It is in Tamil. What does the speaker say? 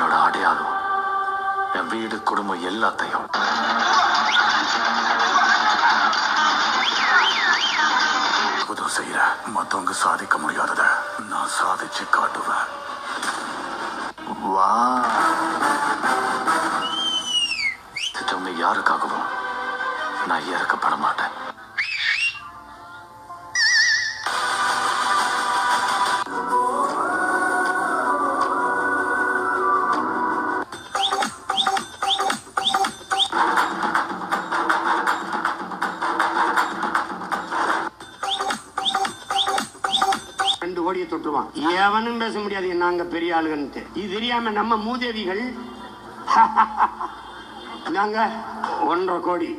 என்னோட அடையாளம், என் வீடு குடும்பம் எல்லாத்தையும் உதவி செய்யற. மத்தவங்க சாதிக்க முடியாதத நான் சாதிச்சு காட்டுவேன். வா, திட்டவங்க யாருக்காகவும் நான் இறக்கப்பட மாட்டேன். கோடியை தொட்டுருவான். எவனும் பேச முடியாது நாங்க பெரிய ஆளுகன்ட்டு. இது தெரியாம நம்ம மூதேவிகள் நாங்க 1.5 கோடி